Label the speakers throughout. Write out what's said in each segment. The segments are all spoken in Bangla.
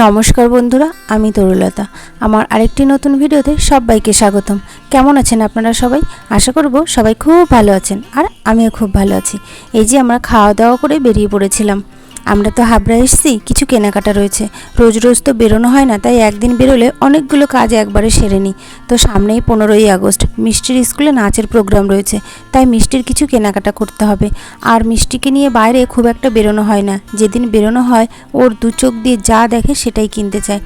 Speaker 1: নমস্কার বন্ধুরা, আমি তরুলতা। আমার আরেকটি নতুন ভিডিওতে সবাইকে স্বাগতম। কেমন আছেন আপনারা সবাই? আশা করব সবাই খুব ভালো আছেন, আর আমিও খুব ভালো আছি। এই যে আমরা খাওয়া দাওয়া করে বেরিয়ে পড়েছিলাম। আমরা তো হাবড়া এসেছি, কিছু কেনাকাটা রয়েছে। রোজ রোজ তো বেরোনো হয় না, তাই একদিন বেরোলে অনেকগুলো কাজ একবারে সেরে নিই। তো সামনেই 15ই আগস্ট, মিষ্টির স্কুলে নাচের প্রোগ্রাম রয়েছে, তাই মিষ্টির কিছু কেনাকাটা করতে হবে। আর মিষ্টিকে নিয়ে বাইরে খুব একটা বেরোনো হয় না। যেদিন বেরোনো হয় ওর দু চোখ দিয়ে যা দেখে সেটাই কিনতে চায়।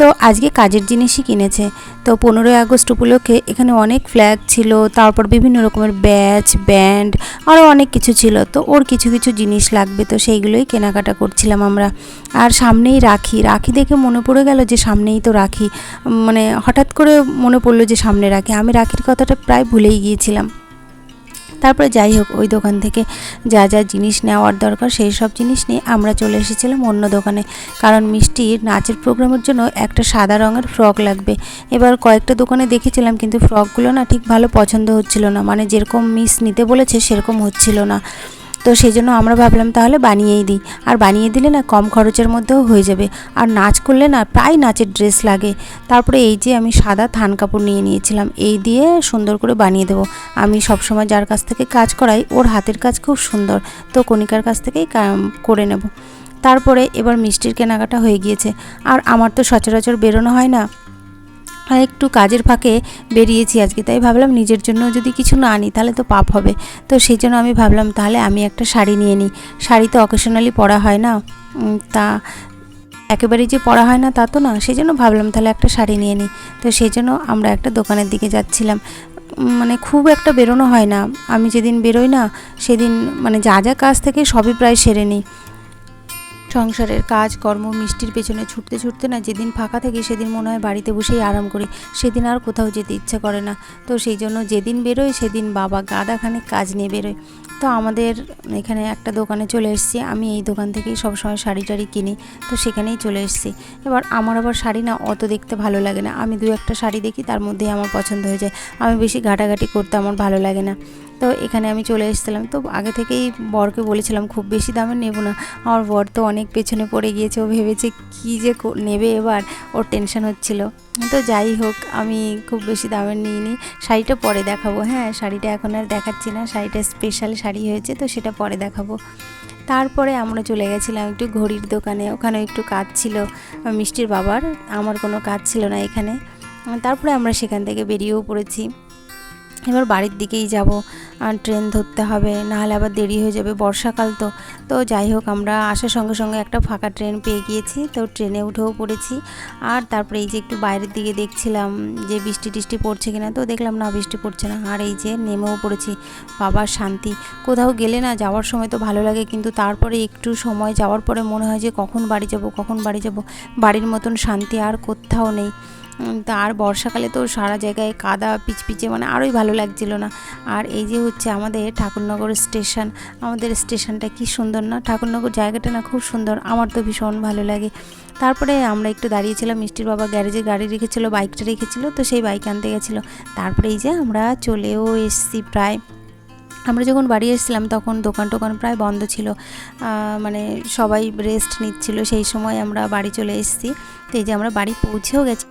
Speaker 1: তো আজকে কাজের জিনিসই কিনেছে। তো 15ই আগস্ট উপলক্ষে এখানে অনেক ফ্ল্যাগ ছিল, তারপর বিভিন্ন রকমের ব্যাচ, ব্যান্ড, আরও অনেক কিছু ছিল। তো ওর কিছু কিছু জিনিস লাগবে, তো সেইগুলোই কেনাকাটা করছিলাম আমরা। আর সামনেই রাখি, রাখি দেখে মনে পড়ে গেল যে সামনেই তো রাখি। মানে হঠাৎ করে মনে পড়লো যে সামনে রাখি। আমি রাখির কথাটা প্রায় ভুলেই গিয়েছিলাম। তারপরে যাই হোক, ওই দোকান থেকে যা যা জিনিস নেওয়ার দরকার সেই সব জিনিস নিয়ে আমরা চলে এসেছিলাম অন্য দোকানে। কারণ মিষ্টির নাচের প্রোগ্রামের জন্য একটা সাদা রঙের ফ্রক লাগবে। এবার কয়েকটা দোকানে দেখেছিলাম, কিন্তু ফ্রকগুলো না ঠিক ভালো পছন্দ হচ্ছিল না, মানে যেরকম মিস নিতে বলেছে সেরকম হচ্ছিল না। তো সেই জন্য আমরা ভাবলাম তাহলে বানিয়েই দিই। আর বানিয়ে দিলে না কম খরচের মধ্যেও হয়ে যাবে। আর নাচ করলে না প্রায় নাচের ড্রেস লাগে। তারপরে এই যে আমি সাদা থান কাপড় নিয়ে নিয়েছিলাম, এই দিয়ে সুন্দর করে বানিয়ে দেবো। আমি সবসময় যার কাছ থেকে কাজ করাই, ওর হাতের কাজ খুব সুন্দর, তো কণিকার কাছ থেকেই করে নেব। তারপরে এবার মিষ্টির কেনাকাটা হয়ে গিয়েছে। আর আমার তো সচরাচর বেরোনো হয় না, একটু কাজের ফাঁকে বেরিয়েছি আজকে, তাই ভাবলাম নিজের জন্য যদি কিছু না আনি তাহলে তো পাপ হবে। তো সেই জন্য আমি ভাবলাম তাহলে আমি একটা শাড়ি নিয়ে নিই। শাড়ি তো অকেশনালি পরা হয় না, তা একেবারেই যে পরা হয় না তা তো না, সেই জন্য ভাবলাম তাহলে একটা শাড়ি নিয়ে নিই। তো সেই জন্য আমরা একটা দোকানের দিকে যাচ্ছিলাম। মানে খুব একটা বেরোনো হয় না, আমি যেদিন বেরোই না সেদিন মানে যা যা কাজ থেকে সবই প্রায় সেরে নিই। সংসারের কাজ কর্ম মিষ্টির পেছনে ছুটতে ছুটতে না যেদিন ফাঁকা থাকে সেদিন মনে হয় বাড়িতে বসেই আরাম করি, সেদিন আর কোথাও যেতে ইচ্ছে করে না। তো সেই জন্য যেদিন বেরোই সেদিন বাবা গাদাখানেক কাজ নিয়ে বেরোয়। তো আমাদের এখানে একটা দোকানে চলে এসেছি। আমি এই দোকান থেকেই সবসময় শাড়ি টাড়ি কিনি, তো সেখানেই চলে এসেছি। এবার আমার আবার শাড়ি না অত দেখতে ভালো লাগে না, আমি দু একটা শাড়ি দেখি তার মধ্যেই আমার পছন্দ হয়ে যায়। আমি বেশি ঘাটাঘাটি করতে আমার ভালো লাগে না। তো এখানে আমি চলে এসেছিলাম। তো আগে থেকেই বরকে বলেছিলাম খুব বেশি দামের নেব না। আমার বর তো অনেক পেছনে পড়ে গিয়েছে, ও ভেবেছে কী যে নেবে, এবার ওর টেনশন হচ্ছিল। তো যাই হোক, আমি খুব বেশি দামের নিইনি। শাড়িটা পরে দেখাবো, হ্যাঁ শাড়িটা এখন আর দেখাচ্ছি না, শাড়িটা স্পেশাল শাড়ি হয়েছে, তো সেটা পরে দেখাবো। তারপরে আমরা চলে গেছিলাম একটু ঘড়ির দোকানে, ওখানে একটু কাজ ছিল মিষ্টির বাবার, আমার কোনো কাজ ছিল না এখানে। তারপরে আমরা সেখান থেকে বেরিয়েও পড়েছি। এবার বাড়ির দিকেই যাব, ট্রেন ধরতে হবে, নাহলে আবার দেরি হয়ে যাবে, বর্ষাকাল তো। তো যাই হোক, আমরা আসার সঙ্গে সঙ্গে একটা ফাঁকা ট্রেন পেয়ে গিয়েছি, তো ট্রেনে উঠেও পড়েছি। আর তারপরে এই যে একটু বাইরের দিকে দেখছিলাম যে বৃষ্টি টিষ্টি পড়ছে কিনা, তো দেখলাম না বৃষ্টি পড়ছে না। আর এই যে নেমেও পড়েছি। বাবার শান্তি, কোথাও গেলে না যাওয়ার সময় তো ভালো লাগে, কিন্তু তারপরে একটু সময় যাওয়ার পরে মনে হয় যে কখন বাড়ি যাব, কখন বাড়ি যাব। বাড়ির মতন শান্তি আর কোথাও নেই। তা আর বর্ষাকালে তো সারা জায়গায় কাদা পিচপিচে, মানে আরোই ভালো লাগছিল না। আর এই যে হচ্ছে আমাদের ঠাকুরনগর স্টেশন, আমাদের স্টেশনটা কি সুন্দর না, ঠাকুরনগর জায়গাটা না খুব সুন্দর, আমার তো ভীষণ ভালো লাগে। তারপরে আমরা একটু দাঁড়িয়েছিলাম, মিষ্টির বাবা গ্যারেজে গাড়ি রেখেছিলো, বাইকটা রেখেছিলো, তো সেই বাইক আনতে গেছিলো। তারপরে এই যে আমরা চলেও এসেছি প্রায়। আমরা যখন বাড়ি এসেছিলাম তখন দোকান টোকান প্রায় বন্ধ ছিল, মানে সবাই রেস্ট নিচ্ছিল, সেই সময় আমরা বাড়ি চলে এসেছি। তো এই যে আমরা বাড়ি পৌঁছেও গেছি।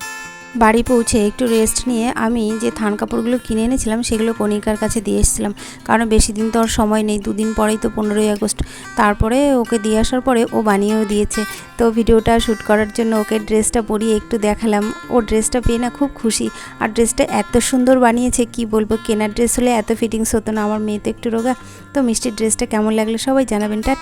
Speaker 1: বাড়ি পৌঁছে একটু রেস্ট নিয়ে আমি যে থান কাপড়গুলো কিনে এনেছিলাম সেগুলো কণিকার কাছে দিয়ে এসেছিলাম, কারণ বেশি দিন তো আর সময় নেই, দুদিন পরেই তো 15ই আগস্ট। তারপরে ওকে দিয়ে আসার পরে ও বানিয়েও দিয়েছে। তো ভিডিওটা শ্যুট করার জন্য ওকে ড্রেসটা পরিয়ে একটু দেখালাম। ও ড্রেসটা পেয়ে না খুব খুশি, আর ড্রেসটা এত সুন্দর বানিয়েছে কি বলবো, কেনার ড্রেস হলে এত ফিটিংস হতো না, আমার মেয়ে তো একটু রোগা। তো মিষ্টির ড্রেসটা কেমন লাগলো সবাই জানাবেন। টাটা।